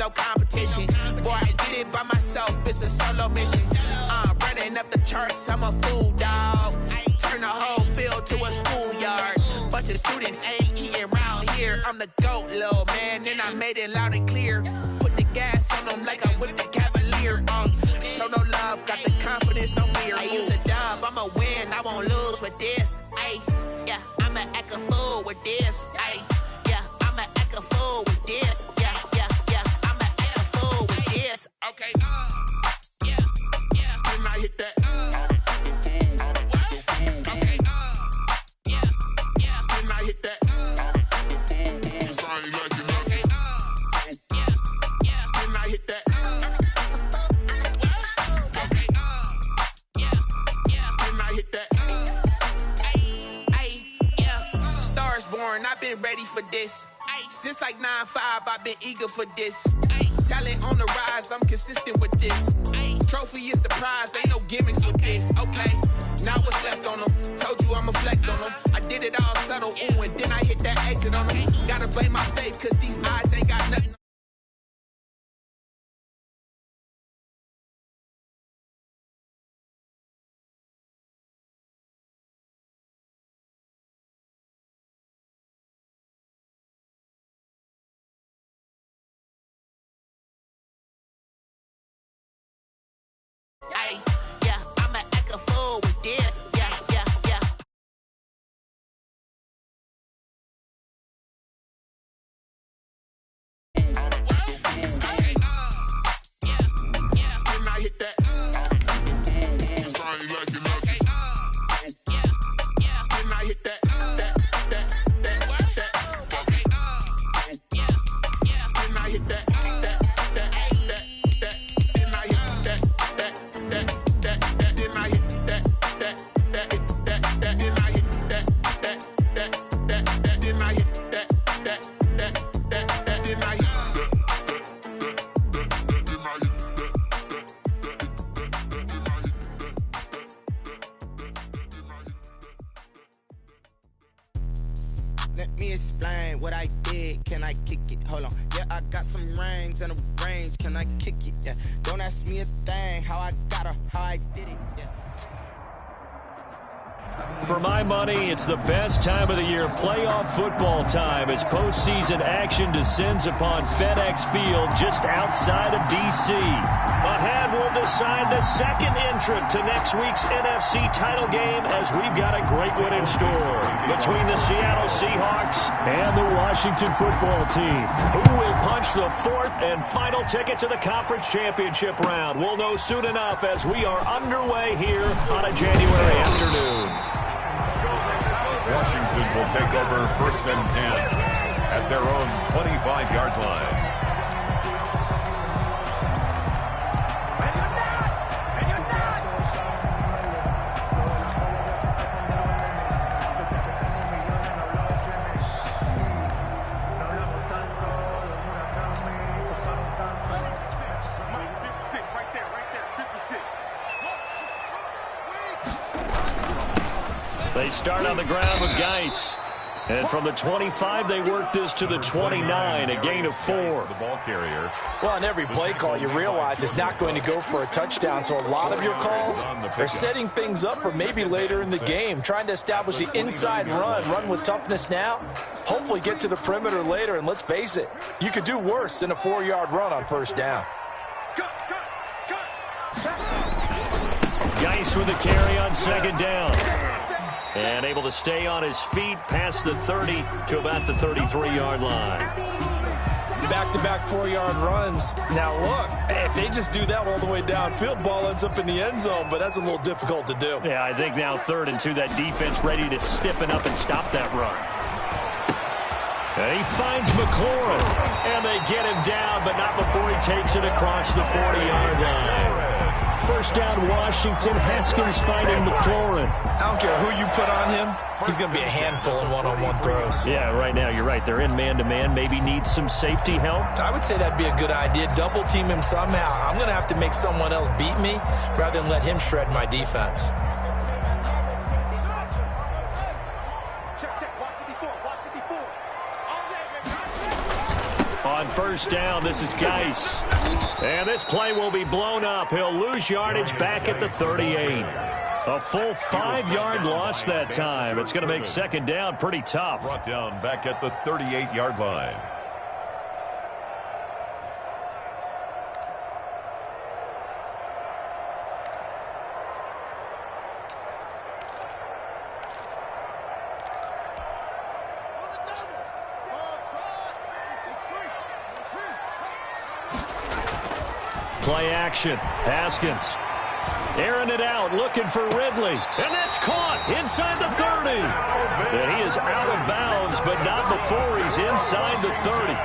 no competition. Boy, I did it by myself, it's a solo mission. Running up the charts, I'm a fool, dog. Turn the whole field to a schoolyard. Bunch of students ain't eating round here. I'm the GOAT, little man, and I made it loud and clear. Put the gas on them like I'm with the Cavalier. Show no love, got the confidence, no fear. I use a dub, I'ma win, I won't lose with this. Ay, yeah, I'ma act a fool with this. Ay, yeah, I'ma act a fool with this. Yeah, yeah, yeah, I'ma act a fool with this. Okay, yeah, yeah, then I hit that. Okay, yeah, yeah, then I hit that. I ain't like it, okay, yeah, yeah, then I hit that. Okay, yeah, yeah, then I hit that. Ay, yeah, stars born, I've been ready for this. Since like 9-5, I've been eager for this. Talent on the rise, I'm consistent with this. Trophy is the prize, ain't no gimmicks with this. Okay, now what's left on them? Told you I'ma flex on them. I did it all subtle, ooh, and then I hit that exit on them. Gotta blame my faith, cause these odds ain't got nothing. Ay, yeah, I'ma act a fool with this. Yeah, yeah, yeah. Okay, yeah, yeah, then I hit that. I ain't like it, okay, yeah, yeah, then I hit that. Okay, yeah, yeah, then I hit that. Let me explain what I did. Can I kick it? Hold on. Yeah, I got some rings and a range. Can I kick it? Yeah. Don't ask me a thing. How I got her, how I did it. Yeah. For my money, it's the best time of the year, playoff football time, as postseason action descends upon FedEx Field just outside of D.C. Ahead, we'll decide the second entrant to next week's NFC title game, as we've got a great one in store between the Seattle Seahawks and the Washington football team. Who will punch the fourth and final ticket to the conference championship round? We'll know soon enough as we are underway here on a January afternoon. Washington will take over 1st and 10 at their own 25-yard line. They start on the ground with Geis. And from the 25, they work this to the 29, a gain of 4. The ball carrier. Well, on every play call, you realize it's not going to go for a touchdown, so a lot of your calls are setting things up for maybe later in the game, trying to establish the inside run with toughness now, hopefully get to the perimeter later, and let's face it, you could do worse than a 4-yard run on 1st down. Geis with a carry on 2nd down. And able to stay on his feet past the 30 to about the 33-yard line. Back-to-back 4-yard runs. Now, look, if they just do that all the way downfield, ball ends up in the end zone, but that's a little difficult to do. Yeah, I think now 3rd and 2, that defense ready to stiffen up and stop that run. And he finds McLaurin, and they get him down, but not before he takes it across the 40-yard line. 1st down, Washington. Haskins finding McLaurin. I don't care who you put on him. He's going to be a handful in one-on-one throws. Yeah, right now, you're right. They're in man-to-man. Maybe needs some safety help. I would say that'd be a good idea. Double team him somehow. I'm going to have to make someone else beat me rather than let him shred my defense. On first down. This is Geis. And this play will be blown up. He'll lose yardage back at the 38. A full 5-yard loss that time. It's going to make second down pretty tough. Brought down back at the 38-yard line. Play action. Haskins. Airing it out, looking for Ridley. And that's caught inside the 30. And he is out of bounds, but not before he's inside the 30.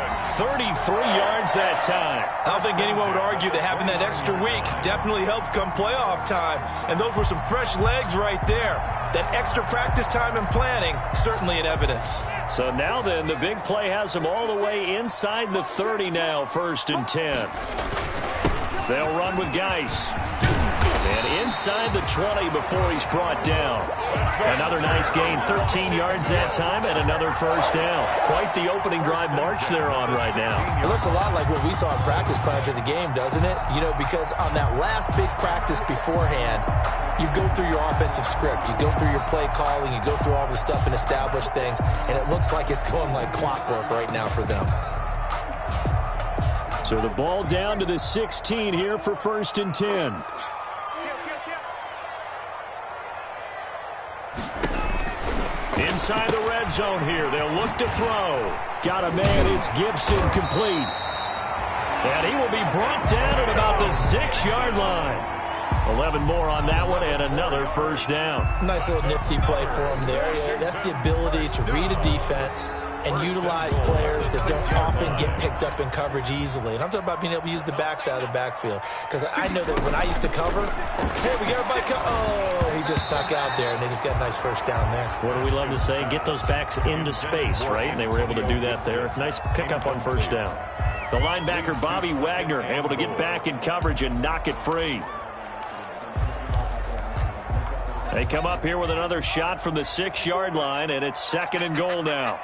33 yards that time. I don't think anyone would argue that having that extra week definitely helps come playoff time. And those were some fresh legs right there. That extra practice time and planning, certainly in evidence. So now then, the big play has him all the way inside the 30 now, 1st and 10. They'll run with Geis. And inside the 20 before he's brought down. Another nice gain, 13 yards that time, and another first down. Quite the opening drive march they're on right now. It looks a lot like what we saw in practice prior to the game, doesn't it? You know, because on that last big practice beforehand, you go through your offensive script. You go through your play calling. You go through all the stuff and establish things. And it looks like it's going like clockwork right now for them. So the ball down to the 16 here for 1st and 10. Inside the red zone here. They'll look to throw. Got a man. It's Gibson complete. And he will be brought down at about the 6-yard line. 11 more on that one and another first down. Nice little nifty play for him there. That's the ability to read a defense and utilize players that don't often get picked up in coverage easily. And I'm talking about being able to use the backs out of the backfield. Because I know that when I used to cover, hey, we got everybody oh, he just snuck out there, and they just got a nice first down there. What do we love to say? Get those backs into space, right? And they were able to do that there. Nice pickup on first down. The linebacker, Bobby Wagner, able to get back in coverage and knock it free. They come up here with another shot from the 6-yard line, and it's 2nd and goal now.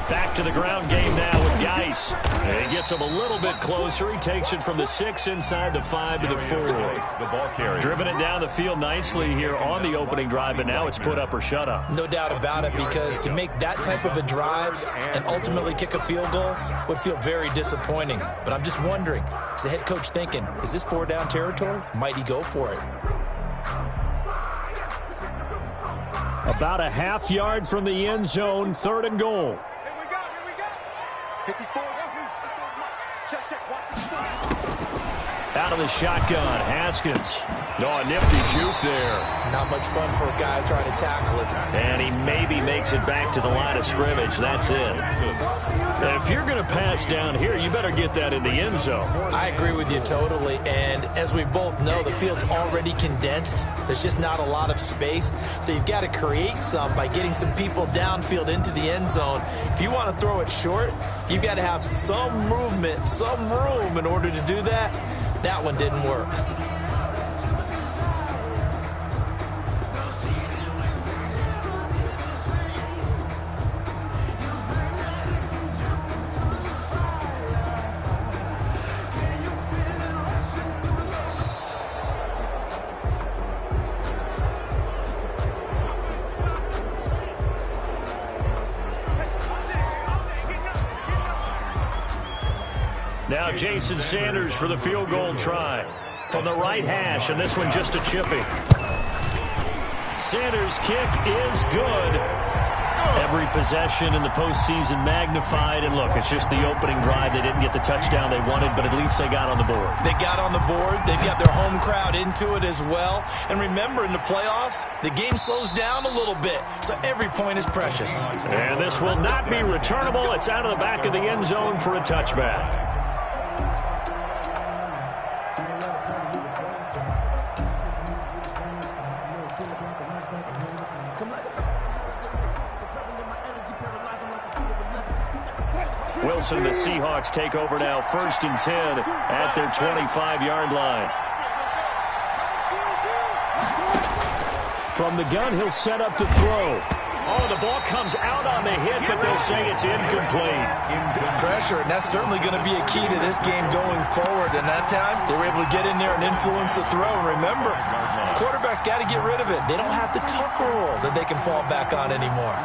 Back to the ground game now with Geis. And he gets him a little bit closer. He takes it from the 6 inside the 5 to the 4. Driven it down the field nicely here on the opening drive, but now it's put up or shut up. No doubt about it, because to make that type of a drive and ultimately kick a field goal would feel very disappointing. But I'm just wondering, is the head coach thinking, is this 4-down territory? Might he go for it? About a half yard from the end zone, 3rd and goal. Here we go. 54. Check. Out of the shotgun, Haskins. Oh, a nifty juke there. Not much fun for a guy trying to tackle it. And he maybe makes it back to the line of scrimmage. That's it. If you're going to pass down here, you better get that in the end zone. I agree with you totally. And as we both know, the field's already condensed. There's just not a lot of space. So you've got to create some by getting some people downfield into the end zone. If you want to throw it short, you've got to have some movement, some room in order to do that. That one didn't work. Now Jason Sanders for the field goal try. From the right hash, and this one just a chipping. Sanders' kick is good. Every possession in the postseason magnified. And look, it's just the opening drive. They didn't get the touchdown they wanted, but at least they got on the board. They got on the board. They got their home crowd into it as well. And remember, in the playoffs, the game slows down a little bit, so every point is precious. And this will not be returnable. It's out of the back of the end zone for a touchback. Wilson and the Seahawks take over now, 1st and 10 at their 25-yard line. From the gun, he'll set up to throw. Oh, the ball comes out on the hit, but they'll say it's incomplete. Pressure, and that's certainly going to be a key to this game going forward. And that time, they were able to get in there and influence the throw. And remember, quarterbacks got to get rid of it. They don't have the tuck rule that they can fall back on anymore.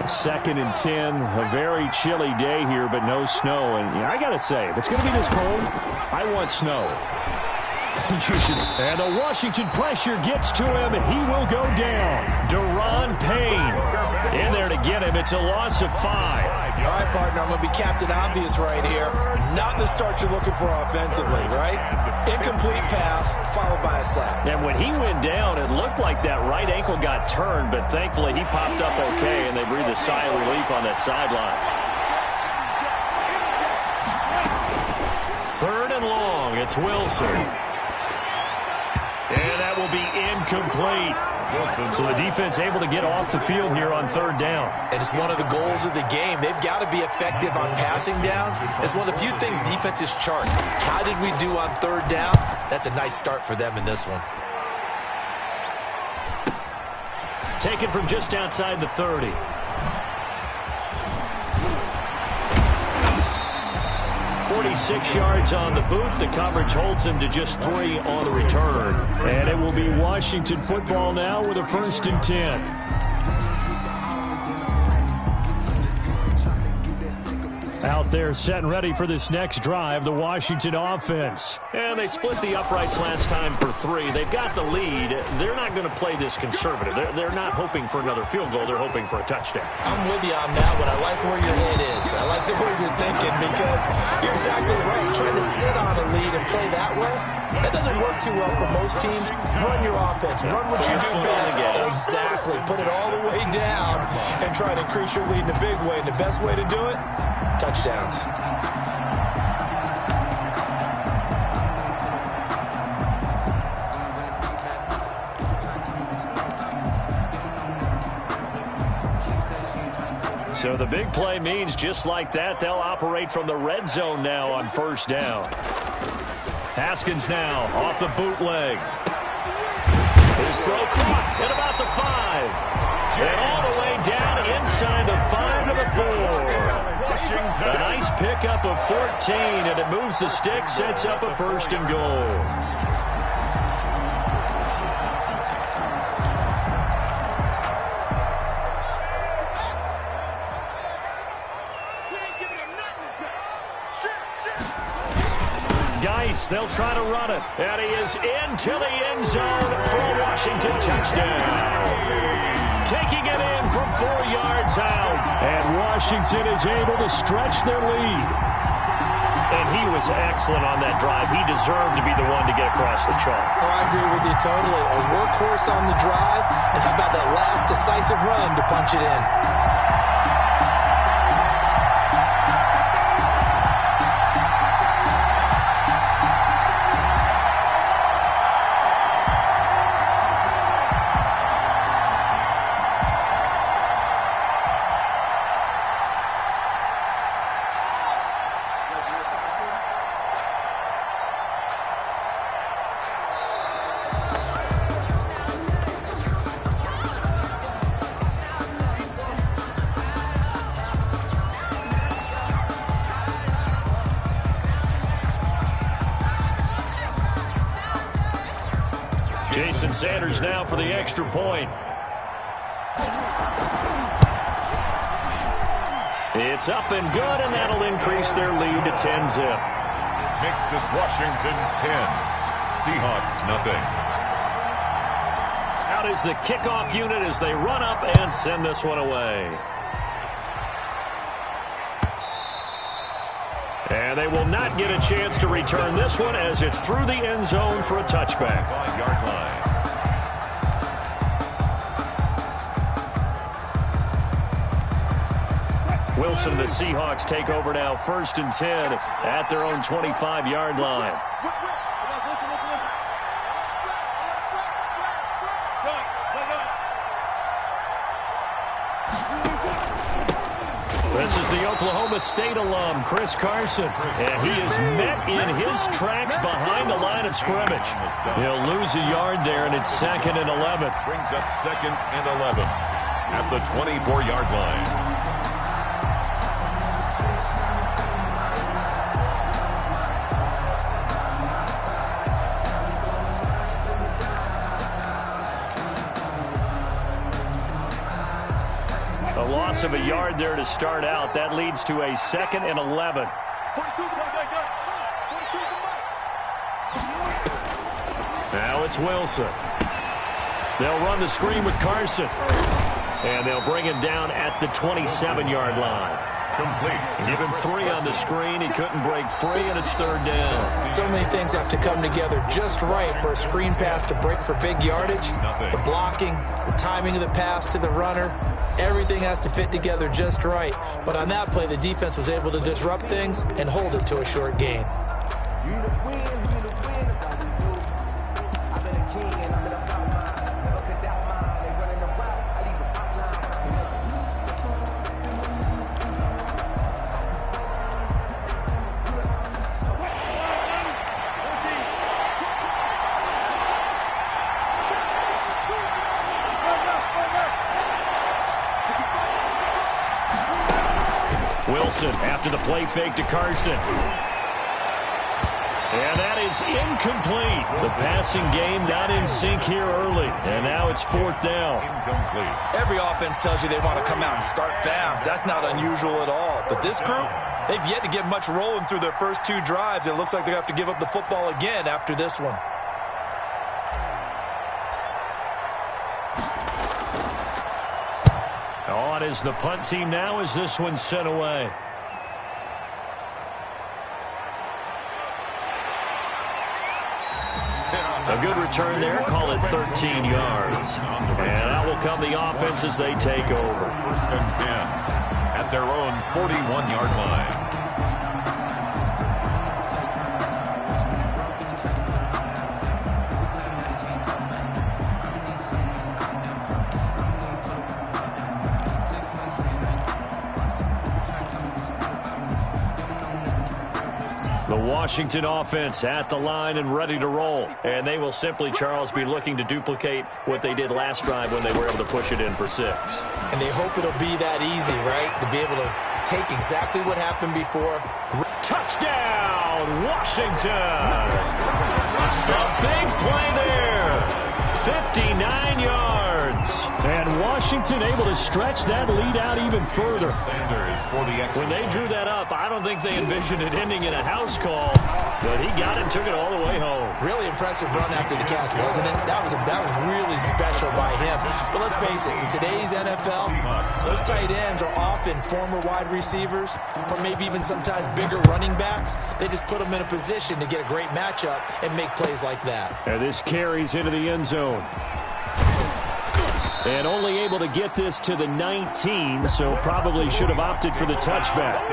Second and 10, a very chilly day here, but no snow. And I got to say, if it's going to be this cold, I want snow. And the Washington pressure gets to him. He will go down. Deron Payne in there to get him. It's a loss of 5. All right, partner, I'm going to be Captain Obvious right here. Not the start you're looking for offensively, right? Incomplete pass followed by a sack. And when he went down, it looked like that right ankle got turned, but thankfully he popped up okay, and they breathed a sigh of relief on that sideline. 3rd and long. It's Wilson. And that will be incomplete. So the defense able to get off the field here on 3rd down. And it's one of the goals of the game. They've got to be effective on passing downs. It's one of the few things defenses chart. How did we do on 3rd down? That's a nice start for them in this one. Taken from just outside the 30. .46 yards on the boot. The coverage holds him to just 3 on the return. And it will be Washington football now with a 1st and 10. Out there set and ready for this next drive, the Washington offense. And they split the uprights last time for 3. They've got the lead. They're not going to play this conservative. They're not hoping for another field goal. They're hoping for a touchdown. I'm with you on that one. I like where your head is. I like the way you're thinking because you're exactly right. Trying to sit on a lead and play that way, that doesn't work too well for most teams. Run your offense. Run what you do best. Exactly. Put it all the way down and try to increase your lead in a big way. And the best way to do it, touchdowns. So the big play means just like that, they'll operate from the red zone now on 1st down. Haskins now off the bootleg. His throw caught at about the 5. And all the way down inside the 5 to the 4. A nice pickup of 14, and it moves the stick, sets up a 1st and goal. They'll try to run it. And he is into the end zone for a Washington touchdown. Taking it in from 4 yards out. And Washington is able to stretch their lead. And he was excellent on that drive. He deserved to be the one to get across the chalk. Oh, I agree with you totally. A workhorse on the drive. And how about that last decisive run to punch it in? Jason Sanders now for the extra point. It's up and good, and that'll increase their lead to 10-zip. Makes this Washington 10. Seahawks nothing. Out is the kickoff unit as they run up and send this one away. And they will not get a chance to return this one as it's through the end zone for a touchback. 5-yard line. Wilson and the Seahawks take over now 1st and 10 at their own 25-yard line. This is the Oklahoma State alum, Chris Carson, and he is met in his tracks behind the line of scrimmage. He'll lose a yard there, and it's 2nd and 11. Brings up 2nd and 11 at the 24-yard line. A loss of a yard there to start out. That leads to a 2nd and 11. Now it's Wilson. They'll run the screen with Carson. And they'll bring him down at the 27-yard line. Complete. Give him 3 on the screen. He couldn't break free, and it's 3rd down. So many things have to come together just right for a screen pass to break for big yardage. The blocking, the timing of the pass to the runner, everything has to fit together just right. But on that play, the defense was able to disrupt things and hold it to a short gain. Wilson after the play fake to Carson. And that is incomplete. The passing game not in sync here early. And now it's 4th down. Incomplete. Every offense tells you they want to come out and start fast. That's not unusual at all. But this group, they've yet to get much rolling through their first 2 drives. It looks like they're going to have to give up the football again after this one. On is the punt team now as this one's sent away. A good return there. Call it 13 yards. And out will come the offense as they take over. 1st and 10 at their own 41-yard line. The Washington offense at the line and ready to roll. And they will simply, Charles, be looking to duplicate what they did last drive when they were able to push it in for 6. And they hope it'll be that easy, right? To be able to take exactly what happened before. Touchdown, Washington! A big play there. 59 yards. And Washington able to stretch that lead out even further. Sanders for the extra. When they drew that up, I don't think they envisioned it ending in a house call. But he got it, took it all the way home. Really impressive run after the catch, wasn't it? That was really special by him. But let's face it, in today's NFL, those tight ends are often former wide receivers or maybe even sometimes bigger running backs. They just put them in a position to get a great matchup and make plays like that. And this carries into the end zone. And only able to get this to the 19, so probably should have opted for the touchback. 10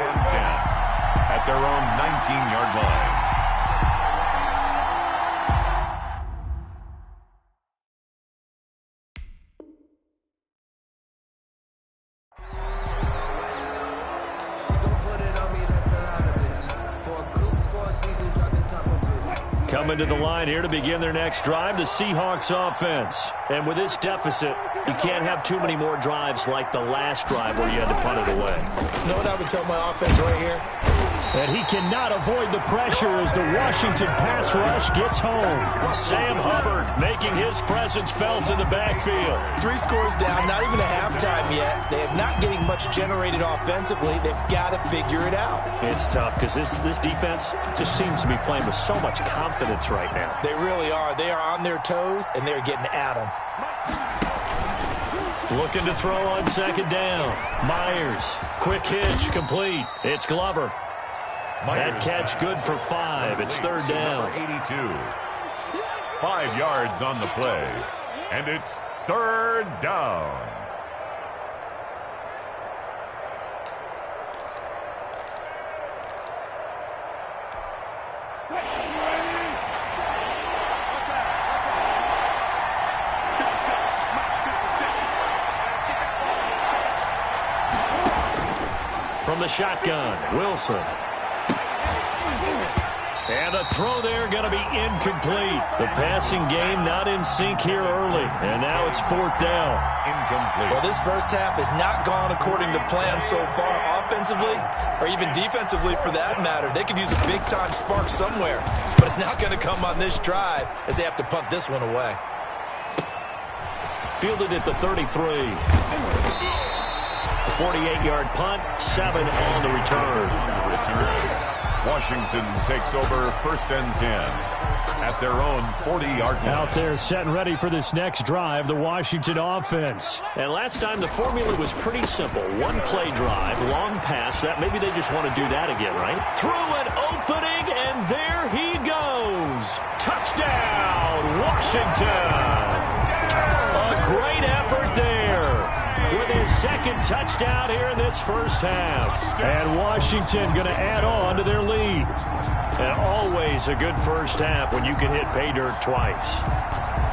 at their own 19-yard line. Coming to the line here to begin their next drive, the Seahawks offense. And with this deficit, you can't have too many more drives like the last drive where you had to punt it away. You know what I would tell my offense right here? And he cannot avoid the pressure as the Washington pass rush gets home. Sam Hubbard making his presence felt in the backfield. 3 scores down, not even a halftime yet. They are not getting much generated offensively. They've got to figure it out. It's tough because this defense just seems to be playing with so much confidence right now. They really are. They are on their toes, and they're getting at them. Looking to throw on 2nd down. Myers, quick hitch, complete. It's Glover. That catch good for 5. It's 3rd down. 82. 5 yards on the play. And it's 3rd down. From the shotgun, Wilson. And the throw there going to be incomplete. The passing game not in sync here early. And now it's 4th down. Incomplete. Well, this first half has not gone according to plan so far offensively or even defensively for that matter. They could use a big-time spark somewhere, but it's not going to come on this drive as they have to punt this one away. Fielded at the 33. 48-yard punt, 7 on the return. Washington takes over 1st and 10 at their own 40-yard line. Out there set and ready for this next drive, the Washington offense. And last time the formula was pretty simple. One-play drive, long pass. That maybe they just want to do that again, right? Through an opening, and there he goes. Touchdown, Washington. A great effort there with his 2nd touchdown here in this first half. And Washington going to add on to their lead. And always a good first half when you can hit pay dirt twice.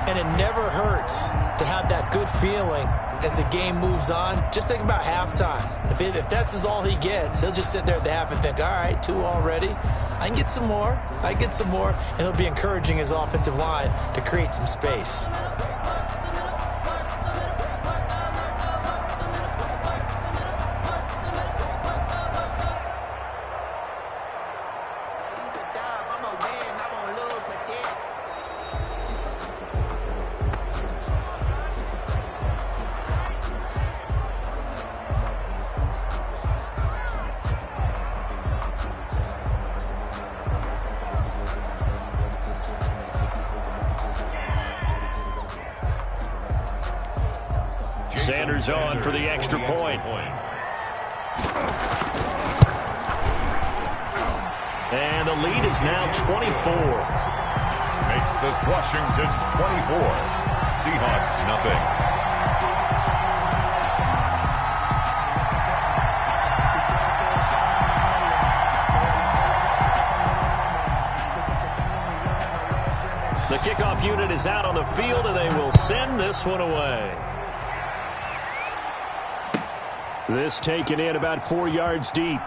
And it never hurts to have that good feeling as the game moves on. Just think about halftime. If that's all he gets, he'll just sit there at the half and think, all right, 2 already. I can get some more. And he'll be encouraging his offensive line to create some space. Sanders on for the extra point. And the lead is now 24. Makes this Washington 24. Seahawks nothing. The kickoff unit is out on the field, and they will send this one away. This taken in about 4 yards deep.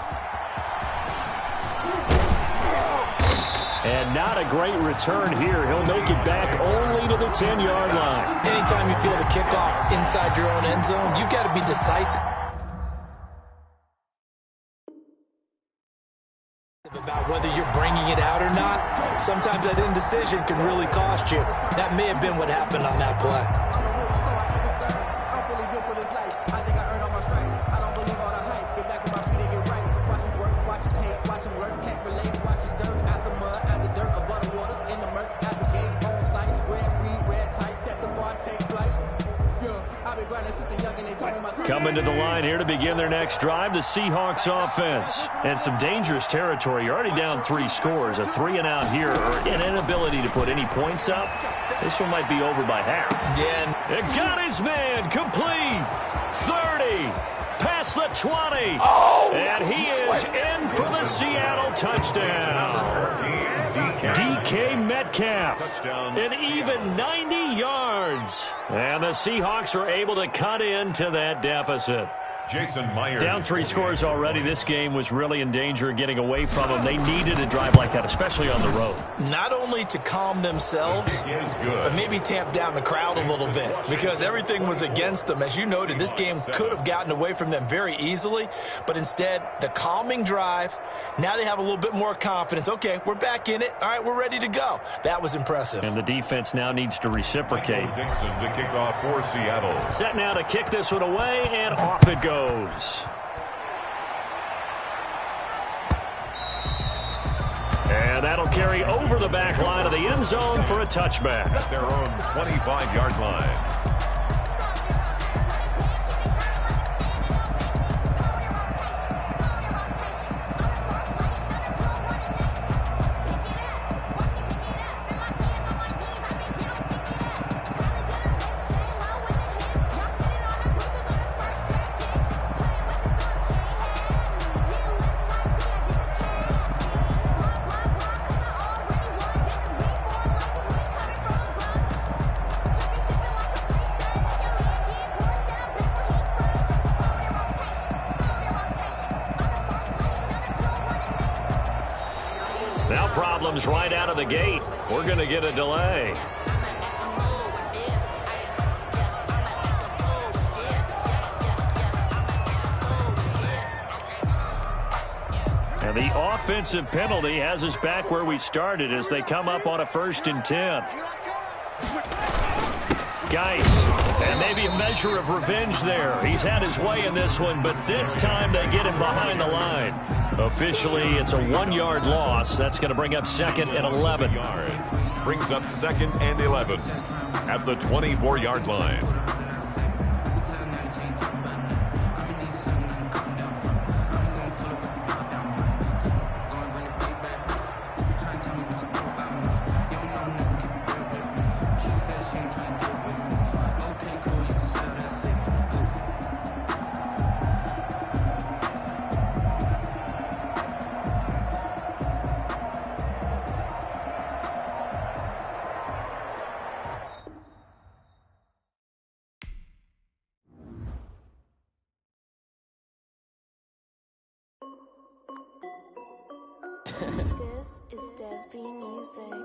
And not a great return here. He'll make it back only to the 10-yard line. Anytime you feel the kickoff inside your own end zone, you've got to be decisive about whether you're bringing it out or not. Sometimes that indecision can really cost you. That may have been what happened on that play. Coming to the line here to begin their next drive, the Seahawks offense. And some dangerous territory. You're already down 3 scores. A 3 and out here, or an inability to put any points up. This one might be over by half. Yeah. It got his man complete. 30. Past the 20. And he is in for the Seattle touchdown. DK Metcalf. An even 90 yards. And the Seahawks are able to cut into that deficit. Jason Myers. Down 3 scores already. This game was really in danger of getting away from them. They needed a drive like that, especially on the road. Not only to calm themselves, but maybe tamp down the crowd a little bit because everything was against them. As you noted, this game could have gotten away from them very easily, but instead, the calming drive, now they have a little bit more confidence. Okay, we're back in it. All right, we're ready to go. That was impressive. And the defense now needs to reciprocate. Dixon to kick off for Seattle. Set now to kick this one away, and off it goes. And that'll carry over the back line of the end zone for a touchback. At their own 25-yard line. Now problems right out of the gate. We're going to get a delay. And the offensive penalty has us back where we started as they come up on a 1st and 10. Geis, and maybe a measure of revenge there. He's had his way in this one, but this time they get him behind the line. Officially, it's a 1-yard loss. That's going to bring up 2nd and 11. Brings up 2nd and 11 at the 24-yard line. This is Dev B Music.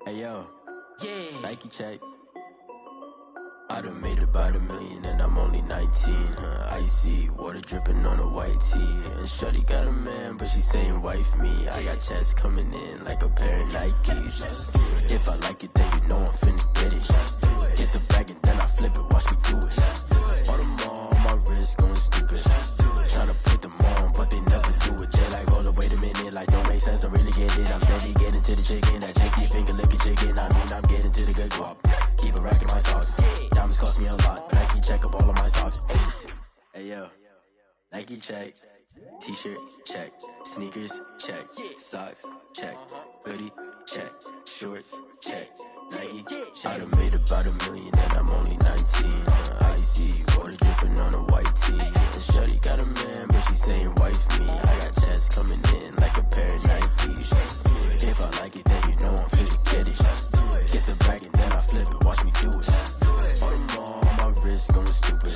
Hey yo, yeah. Nike check. I done made about $1 million and I'm only 19. Icy water dripping on a white tee. And shorty got a man, but she saying wife me. I got checks coming in like a pair of Nikes. If I like it, then you know I'm finna get it. Get the bag and then I flip it, watch me do it. All them on my wrist going stupid. Tryna put them on, but they never do it. Jay like, hold up, wait a minute, like don't make sense, don't really get it. I'm steady getting to the chicken, that tasty finger licking chicken. I mean, I'm getting to the good guap. Keep a rack in my socks. Diamonds cost me a lot, but Nike check up all of my stocks. Hey yo, Nike check. T-shirt check. Sneakers check. Socks check. Hoodie check. Shorts check. Nike check. I done made about $1 million and I'm only 19. Icy water dripping on a white tee. And shorty got a man, but she saying wife me. I got checks coming in like a pair of Nikes. If I like it, then you know I'm finna get it. Get the bag and then I flip it, watch me do it. All them on my wrist going stupid.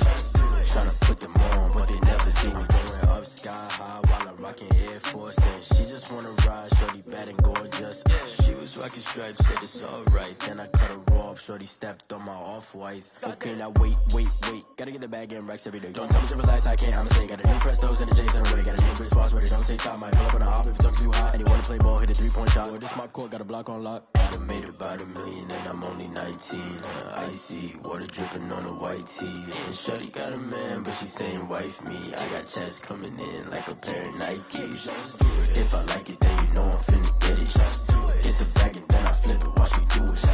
Tryna put them on, but they never do it. Going up sky high while I'm rocking Air Force. And she just wanna ride, shorty bad and gorgeous. She was rocking stripes, said it's alright. Then I cut her off, shorty stepped on my off-whites. Okay, now wait. Gotta get the bag and racks every day. Don't tell me to relax, I can't, I'ma say. Got a new Prestos and a J's in a way. Got a new Chris Foss, but it don't take time. Might pull up on a hop if it's talking too hot. And you wanna play ball, hit a 3-point shot. Or this my court, got a block on lock. I done made about $1 million and I'm only 19. Icy water dripping on a white tee. And shorty got a man, but she saying wife me. I got checks coming in like a pair of Nikes. If I like it, then you know I'm finna get it. Hit the bag and then I flip it, watch me do it.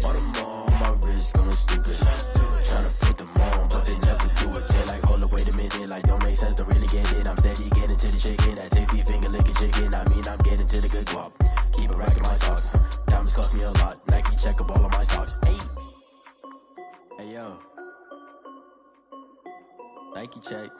All them on my wrist going stupid. Tryna put them on, but they never do it. They like, hold up, wait a minute, like don't make sense, don't really get it. I'm steady getting to the chicken, that tasty finger licking chicken. I mean, I'm getting to the good guap. Keep a rack in my socks. Diamonds cost me a lot. Nike check up all of my stocks. Hey yo, Nike check.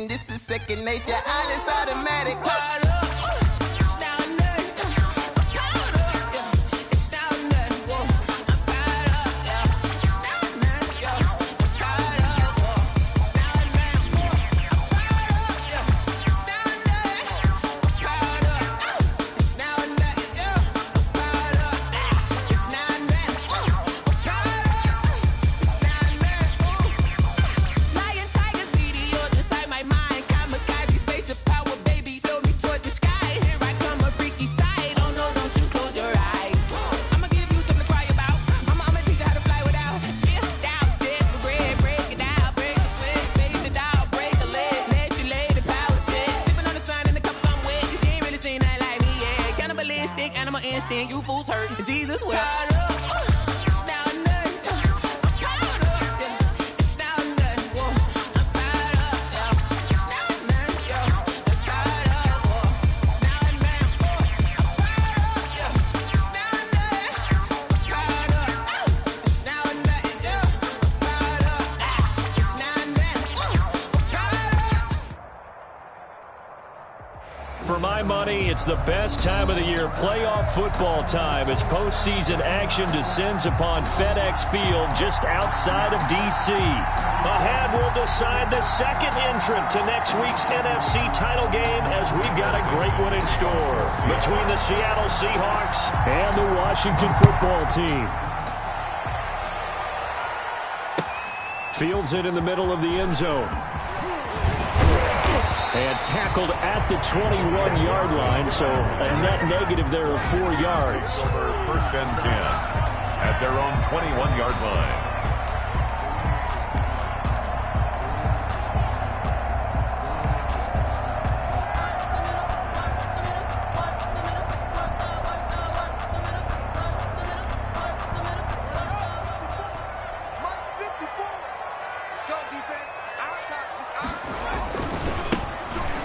This is second nature, all is automatic. Lion tigers, meteors inside my mind. Kamikaze spaceship power, baby. Sold me torch animal instinct, you fools hurt. Jesus will. For my money, it's the best time of the year, playoff football time, as postseason action descends upon FedEx Field just outside of D.C. Ahead, we'll decide the second entrant to next week's NFC title game, as we've got a great one in store between the Seattle Seahawks and the Washington football team. Fields it in the middle of the end zone. And tackled at the 21-yard line, so a net negative there of 4 yards. First and 10 at their own 21-yard line.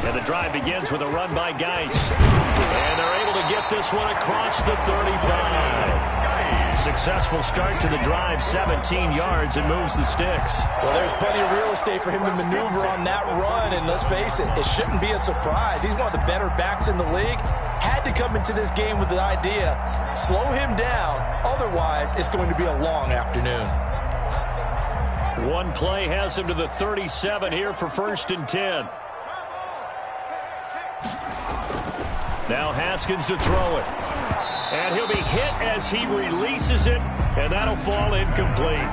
And the drive begins with a run by Geis. And they're able to get this one across the 35. Successful start to the drive, 17 yards, and moves the sticks. Well, there's plenty of real estate for him to maneuver on that run, and let's face it, it shouldn't be a surprise. He's one of the better backs in the league. Had to come into this game with the idea, slow him down, otherwise it's going to be a long afternoon. One play has him to the 37 here for first and 10. Now Haskins to throw it. And he'll be hit as he releases it, and that'll fall incomplete.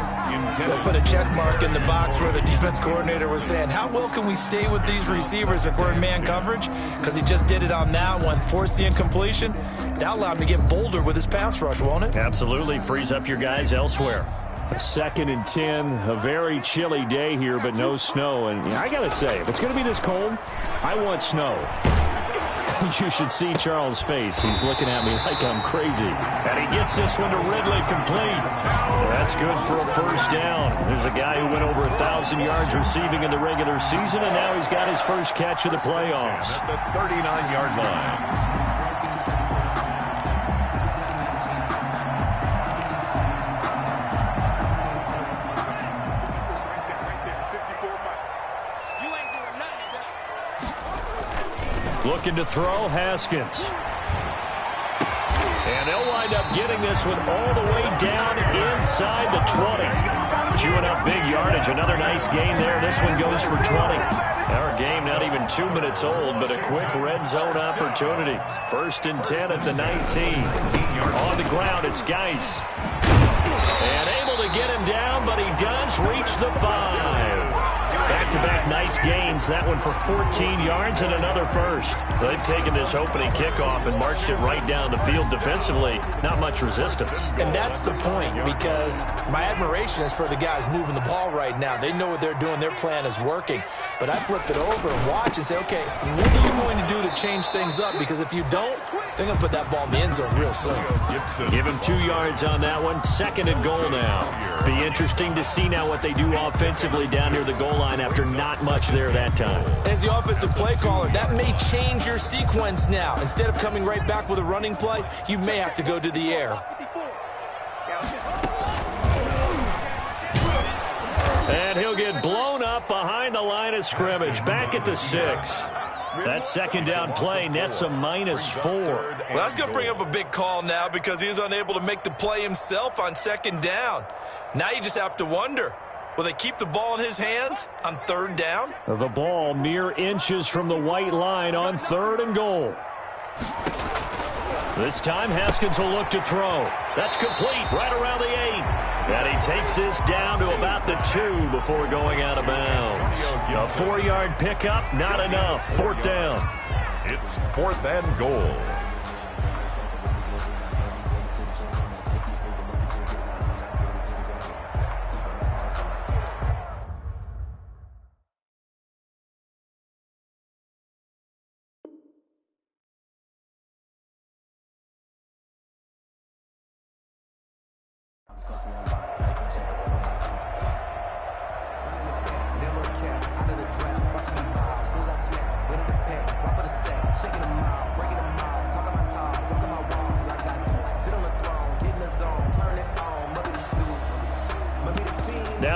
They'll put a check mark in the box where the defense coordinator was saying, how well can we stay with these receivers if we're in man coverage? Because he just did it on that one, forced the incompletion. That'll allow him to get bolder with his pass rush, won't it? Absolutely. Frees up your guys elsewhere. Second and 10, a very chilly day here, but no snow. And I got to say, if it's going to be this cold, I want snow. You should see Charles' face. He's looking at me like I'm crazy. And he gets this one to Ridley complete. That's good for a first down. There's a guy who went over 1,000 yards receiving in the regular season, and now he's got his first catch of the playoffs. At the 39-yard line. Looking to throw, Haskins. And they'll wind up getting this one all the way down inside the 20. Chewing up big yardage. Another nice gain there. This one goes for 20. Our game not even 2 minutes old, but a quick red zone opportunity. First and 10 at the 19. On the ground, it's Geis. And able to get him down, but he does reach the 5. Back-to-back nice gains. That one for 14 yards and another first. They've taken this opening kickoff and marched it right down the field defensively. Not much resistance. And that's the point, because my admiration is for the guys moving the ball right now. They know what they're doing. Their plan is working. But I flip it over and watch and say, okay, what are you going to do to change things up? Because if you don't, they're going to put that ball in the end zone real soon. Give him 2 yards on that one. Second and goal now. Be interesting to see now what they do offensively down near the goal line after not much there that time. As the offensive play caller, that may change your sequence now. Instead of coming right back with a running play, you may have to go to the air. And he'll get blown up behind the line of scrimmage. Back at the 6. That second down play nets a -4. Well, that's going to bring up a big call now because he was unable to make the play himself on second down. Now you just have to wonder, will they keep the ball in his hands on third down? The ball mere inches from the white line on 3rd and goal. This time Haskins will look to throw. That's complete right around the 8. And he takes this down to about the 2 before going out of bounds. A 4-yard pickup, not enough. 4th down. It's 4th and goal.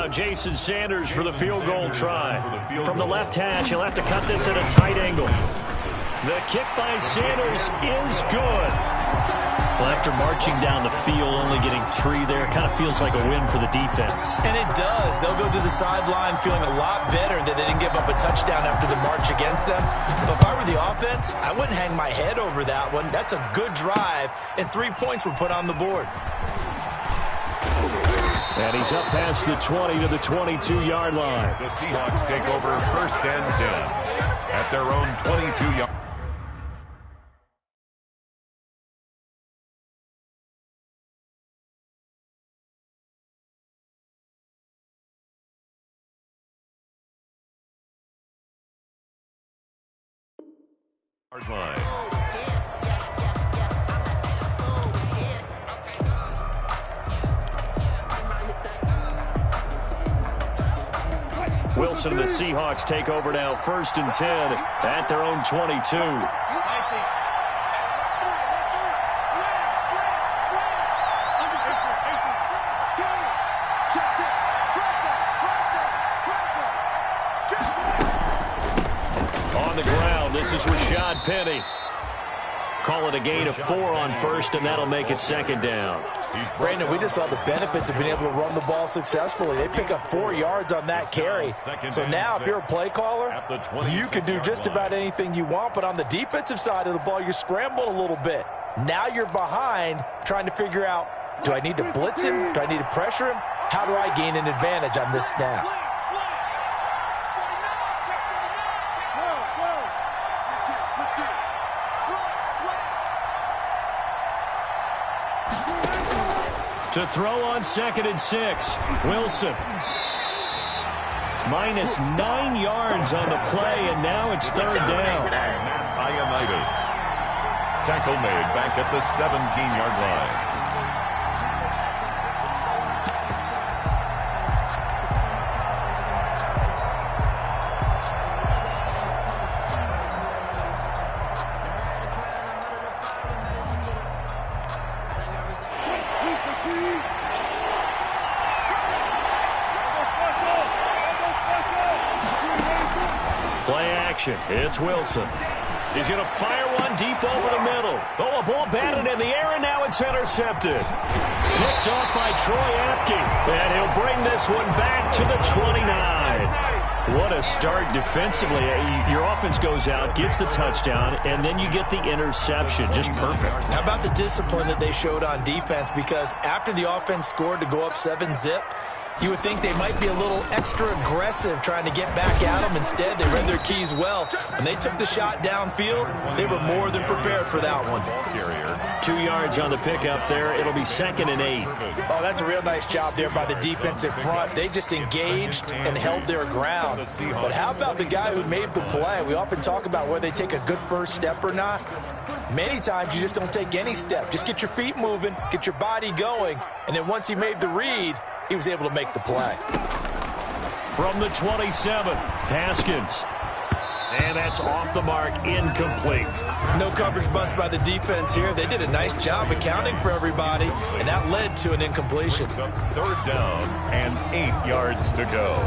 Now Jason Sanders for the field goal try. From the left hash, he'll have to cut this at a tight angle. The kick by Sanders is good. Well, after marching down the field, only getting 3 there, it kind of feels like a win for the defense. And it does. They'll go to the sideline feeling a lot better that they didn't give up a touchdown after the march against them. But if I were the offense, I wouldn't hang my head over that one. That's a good drive, and 3 points were put on the board. And he's up past the 20 to the 22-yard line. The Seahawks take over 1st and 10 at their own 22-yard. Line. Wilson and the Seahawks take over now, 1st and 10 at their own 22. On the ground, this is Rashad Penny. Call it a gain of 4 on 1st, and that'll make it 2nd down. Brandon, we just saw the benefits of being able to run the ball successfully. They pick up 4 yards on that carry. So now if you're a play caller, you can do just about anything you want. But on the defensive side of the ball, you're scrambling a little bit. Now you're behind trying to figure out, do I need to blitz him? Do I need to pressure him? How do I gain an advantage on this snap? To throw on 2nd and 6, Wilson. Minus 9 yards on the play, and now it's 3rd down. Ioannidis. Tackle made back at the 17-yard line. It's Wilson. He's going to fire one deep over the middle. Oh, a ball batted in the air, and now it's intercepted. Picked off by Troy Apke, and he'll bring this one back to the 29. What a start defensively. Your offense goes out, gets the touchdown, and then you get the interception. Just perfect. How about the discipline that they showed on defense? Because after the offense scored to go up 7-zip, you would think they might be a little extra aggressive trying to get back at them. Instead, they read their keys well. When they took the shot downfield, they were more than prepared for that one. 2 yards on the pickup there. It'll be 2nd and 8. Oh, that's a real nice job there by the defensive front. They just engaged and held their ground. But how about the guy who made the play? We often talk about whether they take a good first step or not. Many times you just don't take any step. Just get your feet moving, get your body going, and then once he made the read, he was able to make the play. From the 27, Haskins. And that's off the mark, incomplete. No coverage bust by the defense here. They did a nice job accounting for everybody, and that led to an incompletion. 3rd down and 8 yards to go.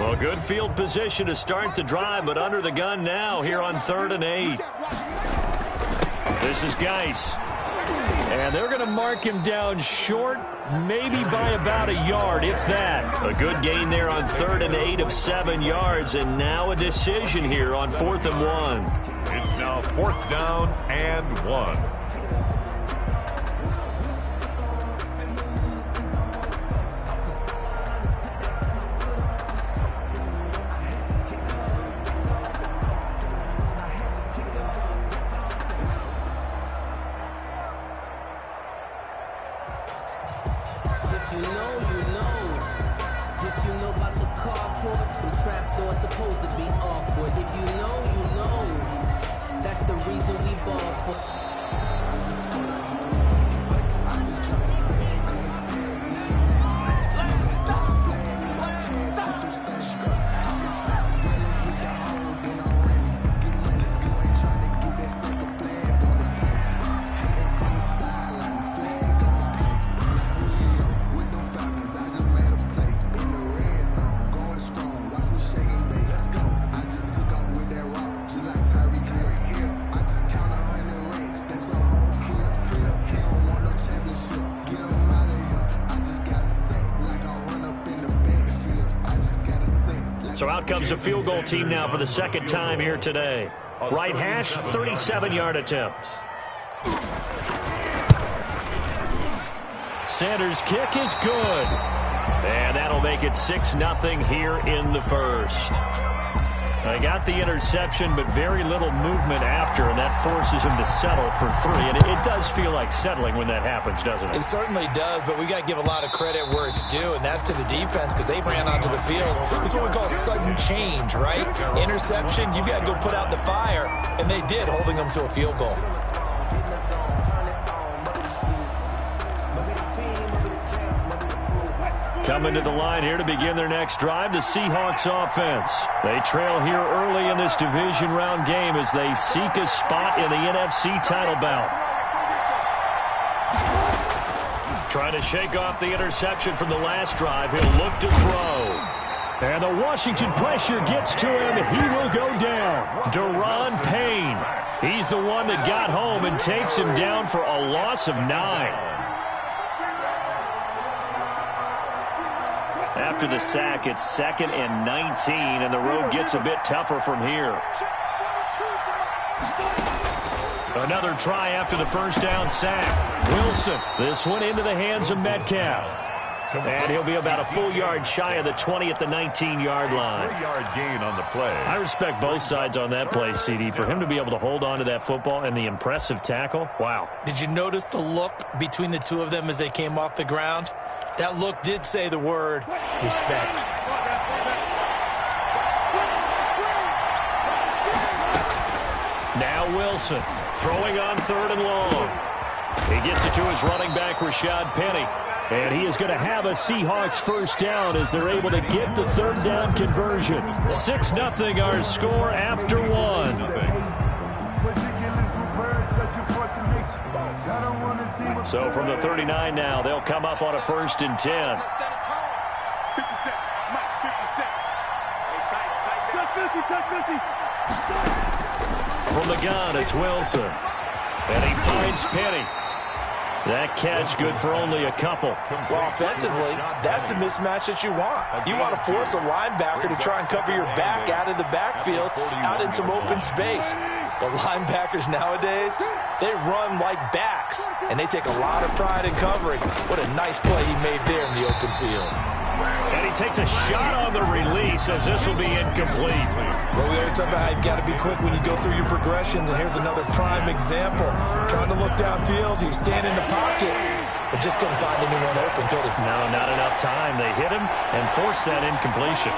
Well, good field position to start the drive, but under the gun now here on 3rd and 8. This is Geis. And they're going to mark him down short, maybe by about a yard, if that. A good gain there on 3rd and 8 of 7 yards, and now a decision here on 4th and 1. It's now 4th down and 1. So out comes a field goal team now for the second time here today. Right hash, 37-yard attempt. Sanders' kick is good. And that'll make it 6-0 here in the first. They got the interception, but very little movement after, and that forces him to settle for 3. And it does feel like settling when that happens, doesn't it? It certainly does, but we got to give a lot of credit where it's due, and that's to the defense because they ran onto the field. This is what we call sudden change, right? Interception, you got to go put out the fire, and they did, holding them to a field goal. Coming to the line here to begin their next drive, the Seahawks offense. They trail here early in this division round game as they seek a spot in the NFC title bout. Trying to shake off the interception from the last drive. He'll look to throw. And the Washington pressure gets to him. He will go down. Daron Payne. He's the one that got home and takes him down for a loss of 9. After the sack, it's 2nd and 19, and the road gets a bit tougher from here. Another try after the first down sack. Wilson, this one into the hands of Metcalf. And he'll be about a full yard shy of the 20 at the 19-yard line. 3-yard gain on the play. I respect both sides on that play, CD. For him to be able to hold on to that football and the impressive tackle, wow. Did you notice the look between the two of them as they came off the ground? That look did say the word respect. Now Wilson throwing on 3rd and long. He gets it to his running back, Rashad Penny. And he is going to have a Seahawks first down as they're able to get the 3rd down conversion. 6-0 our score after 1. So from the 39 now, they'll come up on a 1st and 10. 50 From the gun, it's Wilson. And he finds Penny. That catch good for only a couple. Well, offensively, that's the mismatch that you want. You want to force a linebacker to try and cover your back out of the backfield, out in some open space. The linebackers nowadays, they run like backs, and they take a lot of pride in covering. What a nice play he made there in the open field. And he takes a shot on the release as this will be incomplete. Well, we always talk about how you've got to be quick when you go through your progressions, and here's another prime example. Trying to look downfield, he was standing in the pocket, but just couldn't find anyone open, could he? No, not enough time. They hit him and forced that incompletion.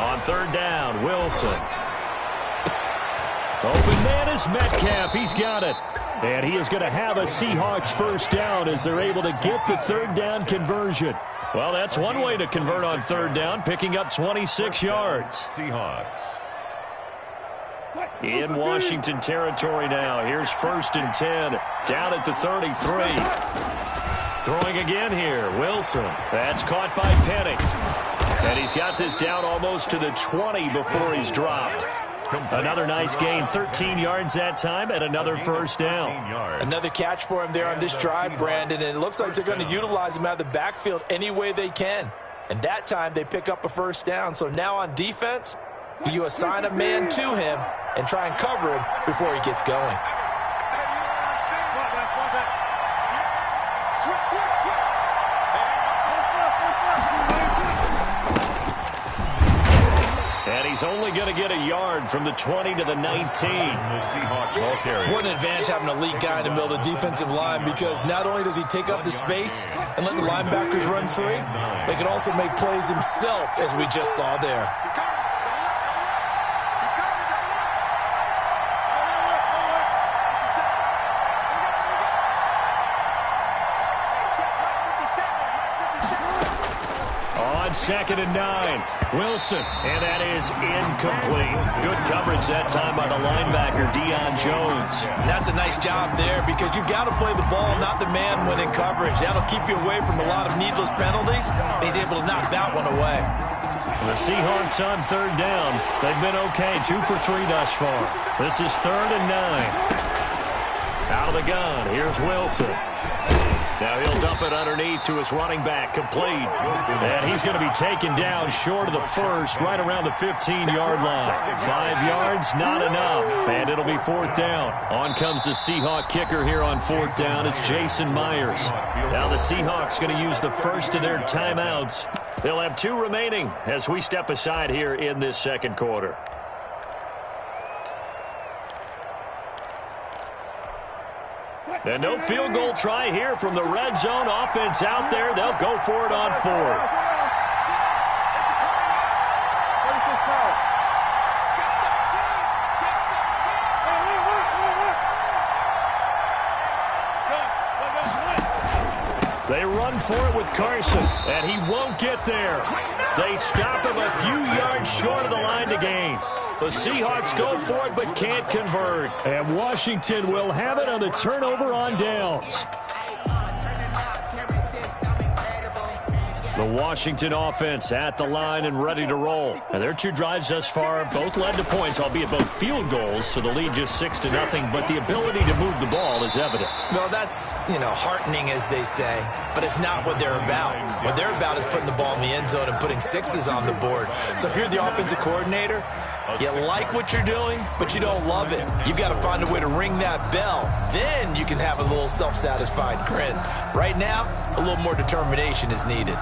On 3rd down, Wilson. Open man is Metcalf. He's got it. And he is going to have a Seahawks first down as they're able to get the 3rd down conversion. Well, that's one way to convert on 3rd down, picking up 26 yards. Seahawks. In Washington territory now. Here's 1st and 10. Down at the 33. Throwing again here. Wilson. That's caught by Penny. And he's got this down almost to the 20 before he's dropped. Another nice gain, 13 yards that time, and another first down. Another catch for him there on this drive, Brandon, and it looks like they're going to utilize him out of the backfield any way they can. And that time they pick up a first down. So now on defense, you assign a man to him and try and cover him before he gets going. And he's only going to get a yard from the 20 to the 19. What an advantage having a elite guy in the middle of the defensive line, because not only does he take up the space and let the linebackers run free, they can also make plays himself, as we just saw there. On 2nd and 9, Wilson, and that is incomplete. Good coverage that time by the linebacker, Deion Jones. And that's a nice job there, because you've got to play the ball, not the man when in coverage. That'll keep you away from a lot of needless penalties. He's able to knock that one away. The Seahawks on 3rd down. They've been okay, 2 for 3 thus far. This is 3rd and 9. Out of the gun, here's Wilson. Now he'll dump it underneath to his running back, complete. And he's going to be taken down short of the first, right around the 15-yard line. 5 yards, not enough, and it'll be 4th down. On comes the Seahawk kicker here on 4th down. It's Jason Myers. Now the Seahawks going to use the first of their timeouts. They'll have 2 remaining as we step aside here in this second quarter. And no field goal try here from the red zone. Offense out there. They'll go for it on 4th. They run for it with Carson, and he won't get there. They stop him a few yards short of the line to gain. The Seahawks go for it but can't convert. And Washington will have it on the turnover on downs. The Washington offense at the line and ready to roll. And their 2 drives thus far both led to points, albeit both field goals, so the lead just 6-0. But the ability to move the ball is evident. Well, that's, heartening, as they say, but it's not what they're about. What they're about is putting the ball in the end zone and putting 6s on the board. So if you're the offensive coordinator, you like what you're doing, but you don't love it. You've got to find a way to ring that bell. Then you can have a little self-satisfied grin. Right now, a little more determination is needed.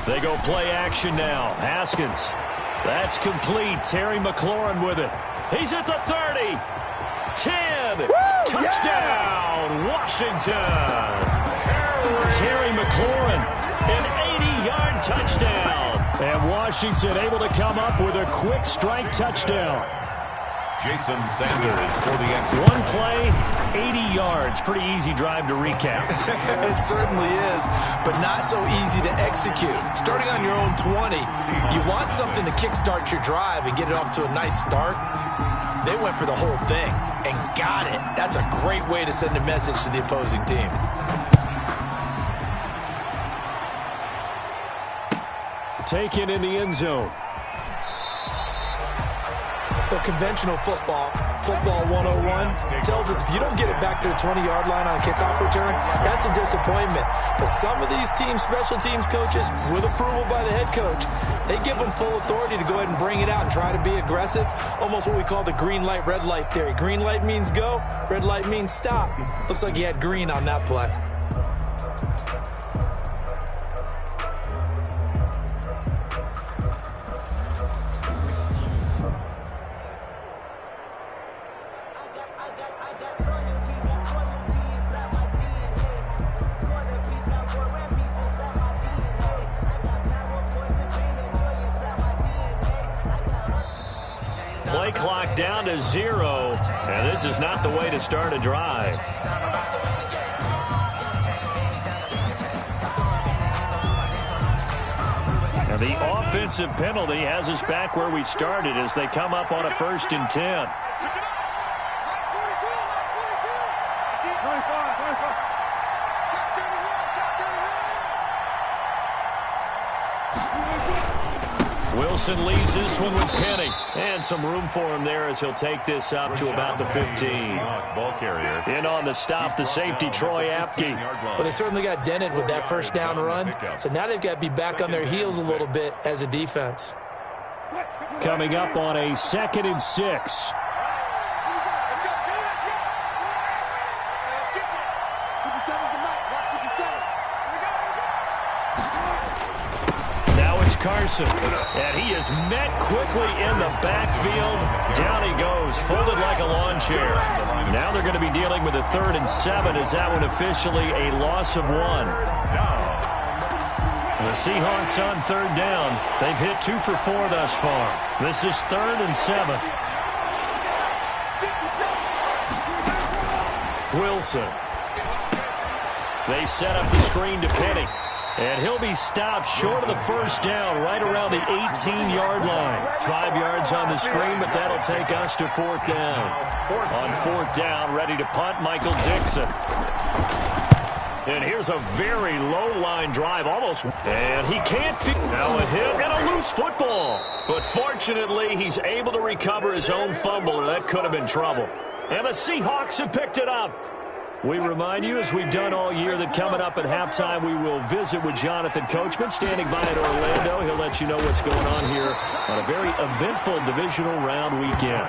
They go play action now. Haskins. That's complete. Terry McLaurin with it. He's at the 30. 10. Woo! Touchdown, yeah! Washington. Terry McLaurin, an 80-yard touchdown. And Washington able to come up with a quick strike touchdown. Jason Sanders for the extra. 1 play, 80 yards. Pretty easy drive to recap. It certainly is, but not so easy to execute. Starting on your own 20, you want something to kickstart your drive and get it off to a nice start. They went for the whole thing and got it. That's a great way to send a message to the opposing team. Taken in the end zone. Well, conventional football 101, tells us if you don't get it back to the 20-yard line on a kickoff return, that's a disappointment. But some of these teams, special teams coaches, with approval by the head coach, they give them full authority to go ahead and bring it out and try to be aggressive. Almost what we call the green light, red light theory. Green light means go, red light means stop. Looks like he had green on that play. Play clock down to 0, and this is not the way to start a drive. And the offensive penalty has us back where we started as they come up on a 1st and 10. Wilson leaves this one with Penny. And some room for him there as he'll take this up to about the 15. Ball carrier. In on the stop, the safety, Troy Apke. Well, they certainly got dented with that first down run. So now they've got to be back on their heels a little bit as a defense. Coming up on a 2nd and 6. Carson. And he is met quickly in the backfield. Down he goes, folded like a lawn chair. Now they're going to be dealing with a 3rd and 7. Is that one officially a loss of 1? The Seahawks on 3rd down. They've hit 2 for 4 thus far. This is 3rd and 7. Wilson. They set up the screen to Penny. And he'll be stopped short of the 1st down, right around the 18-yard line. 5 yards on the screen, but that'll take us to 4th down. On 4th down, ready to punt, Michael Dixon. And here's a very low-line drive, almost. And he can't fit. Now a hit and a loose football. But fortunately, he's able to recover his own fumble, or that could have been trouble. And the Seahawks have picked it up. We remind you, as we've done all year, that coming up at halftime, we will visit with Jonathan Coachman, standing by in Orlando. He'll let you know what's going on here on a very eventful divisional round weekend.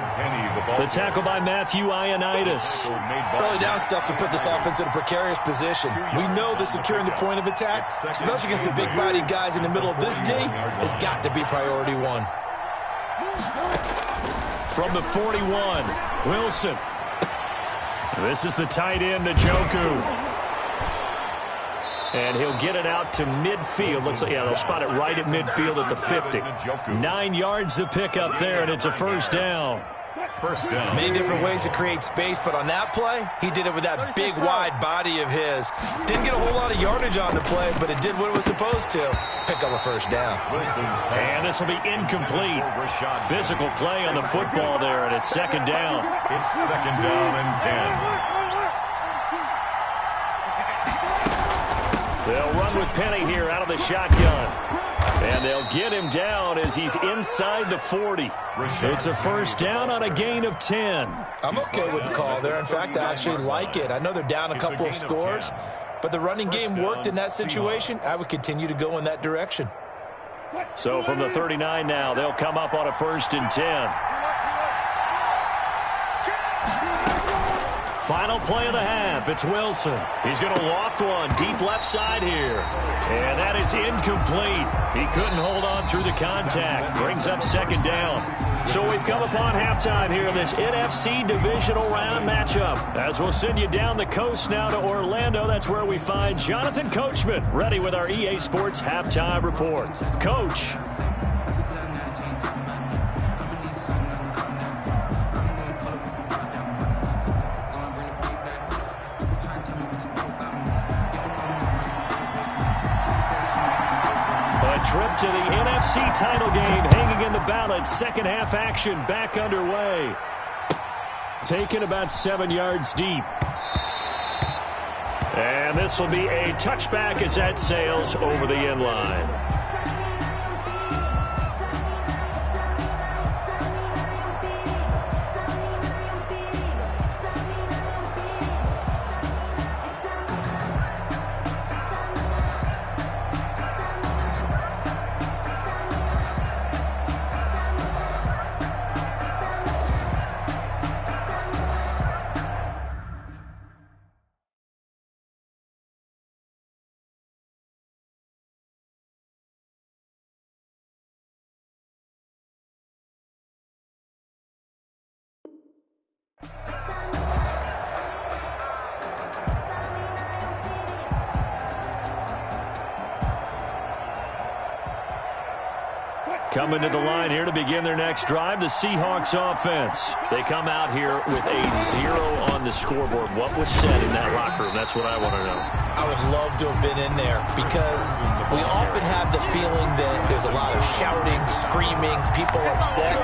The tackle by Matthew Ioannidis. Early down stuff to put this offense in a precarious position. We know that securing the point of attack, especially against the big-bodied guys in the middle of this D, has got to be priority 1. From the 41, Wilson. This is the tight end, Njoku. And he'll get it out to midfield. Looks like, yeah, they'll spot it right at midfield at the 50. 9 yards to pick up there, and it's a 1st down. Many different ways to create space, but on that play, he did it with that big, wide body of his. Didn't get a whole lot of yardage on the play, but it did what it was supposed to. Pick up a 1st down. And this will be incomplete. Physical play on the football there, and it's 2nd down. It's 2nd down and 10. They'll run with Penny here out of the shotgun. And they'll get him down as he's inside the 40. It's a 1st down on a gain of 10. I'm okay with the call there. In fact, I actually like it. I know they're down a couple of scores, but the running game worked in that situation. I would continue to go in that direction. So from the 39 now, they'll come up on a 1st and 10. Final play of the half. It's Wilson. He's going to loft one deep left side here. And that is incomplete. He couldn't hold on through the contact. Brings up 2nd down. So we've come upon halftime here in this NFC divisional round matchup. As we'll send you down the coast now to Orlando. That's where we find Jonathan Coachman, ready with our EA Sports halftime report. Coach. Trip to the NFC title game hanging in the balance. 2nd half action back underway. Taken about 7 yards deep. And this will be a touchback as that sails over the end line. Coming to the line here to begin their next drive, the Seahawks offense. They come out here with a 0 on the scoreboard. What was said in that locker room? That's what I want to know. I would love to have been in there because we often have the feeling that there's a lot of shouting, screaming, people upset.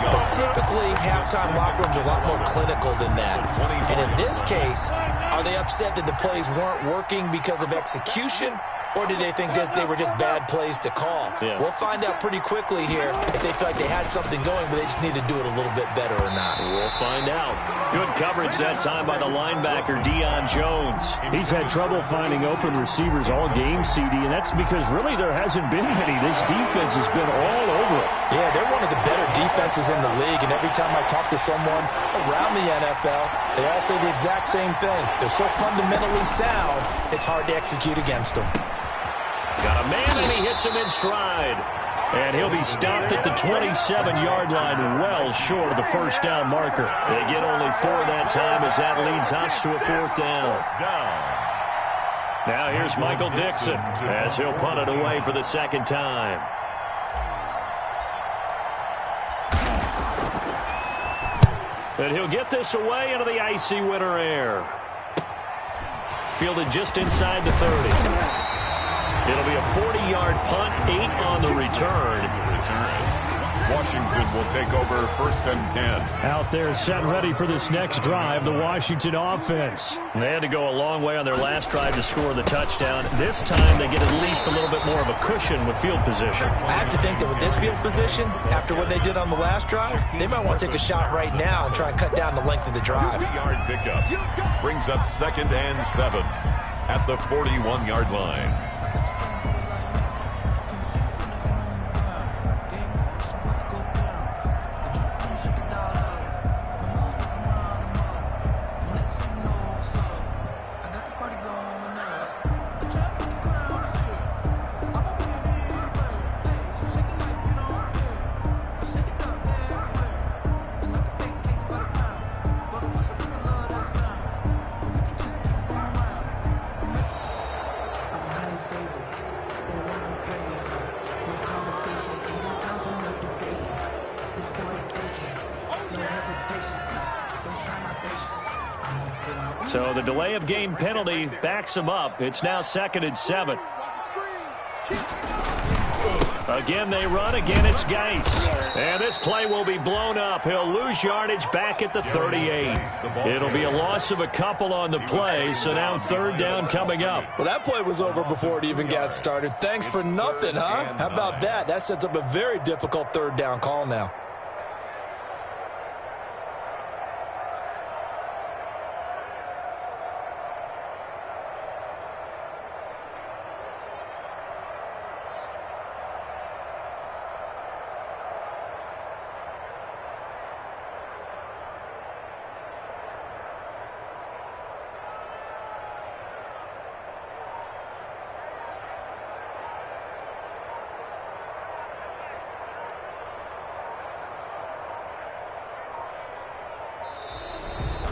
But typically, halftime locker rooms are a lot more clinical than that. And in this case, are they upset that the plays weren't working because of execution? Or did they think they were just bad plays to call? Yeah. We'll find out pretty quickly here if they feel like they had something going, but they just need to do it a little bit better or not. We'll find out. Good coverage that time by the linebacker, Deion Jones. He's had trouble finding open receivers all game, CD, and that's because really there hasn't been many. This defense has been all over it. Yeah, they're one of the better defenses in the league, and every time I talk to someone around the NFL, they all say the exact same thing. They're so fundamentally sound, it's hard to execute against them. Got a man, and he hits him in stride. And he'll be stopped at the 27-yard line, well short of the first down marker. They get only 4 that time as that leads us to a 4th down. Now here's Michael Dixon as he'll punt it away for the 2nd time. And he'll get this away into the icy winter air. Fielded just inside the 30. It'll be a 40-yard punt, 8 on the return. Washington will take over 1st and 10. Out there set and ready for this next drive, the Washington offense. They had to go a long way on their last drive to score the touchdown. This time they get at least a little bit more of a cushion with field position. I have to think that with this field position, after what they did on the last drive, they might want to take a shot right now and try and cut down the length of the drive. 3-yard pickup brings up 2nd and 7 at the 41-yard line. So the delay of game penalty backs him up. It's now 2nd and 7. Again they run. Again it's Geis. And this play will be blown up. He'll lose yardage back at the 38. It'll be a loss of a couple on the play, so now 3rd down coming up. Well, that play was over before it even got started. Thanks for nothing, huh? How about that? That sets up a very difficult 3rd down call now.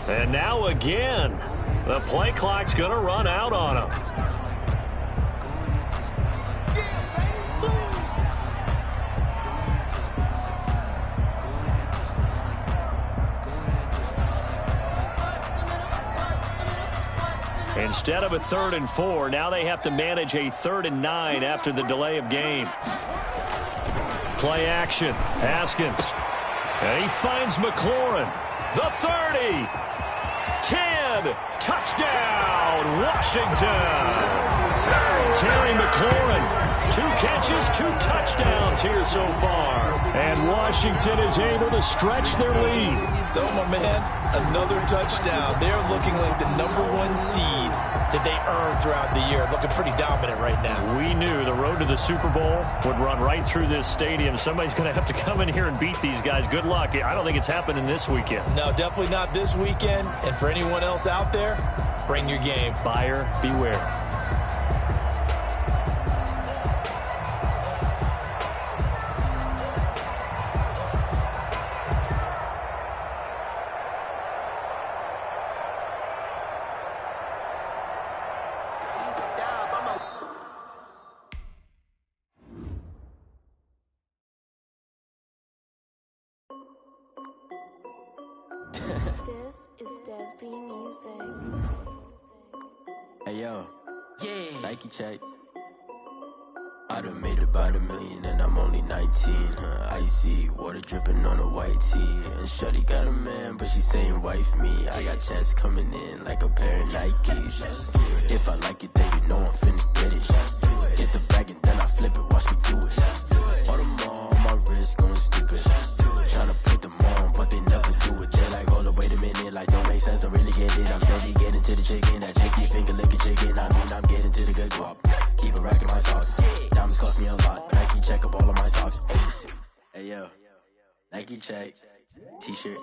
And now again, the play clock's going to run out on him. Instead of a 3rd and 4, now they have to manage a 3rd and 9 after the delay of game. Play action. Haskins. And he finds McLaurin. The 30. 10. Touchdown, Washington. Terry McLaurin. 2 catches, 2 touchdowns here so far. And Washington is able to stretch their lead. So, my man, another touchdown. They're looking like the #1 seed that they earned throughout the year. Looking pretty dominant right now. We knew the road to the Super Bowl would run right through this stadium. Somebody's going to have to come in here and beat these guys. Good luck. I don't think it's happening this weekend. No, definitely not this weekend. And for anyone else out there, bring your game. Buyer beware. This is Dev B Music. Hey yo, yeah, Nike check. I done made about $1 million and I'm only 19. Icy water dripping on a white tee. And shorty got a man, but she saying wife me. I got checks coming in like a pair of Nikes. If I like it, then you know I'm finna get it. Hit the bag and then I flip it, watch me do it. Audemars on my wrist, going stupid. Tryna put them on, but they never do it. They're like, hold up, wait a minute, like don't make sense, don't really get it. I'm steady getting to the chicken, that tricky finger licking chicken. I mean, I'm getting to the good guap. Keep a rack in my sauce. Diamonds cost me a lot. Nike check up all of my socks. Hey yo, Nike check. T-shirt,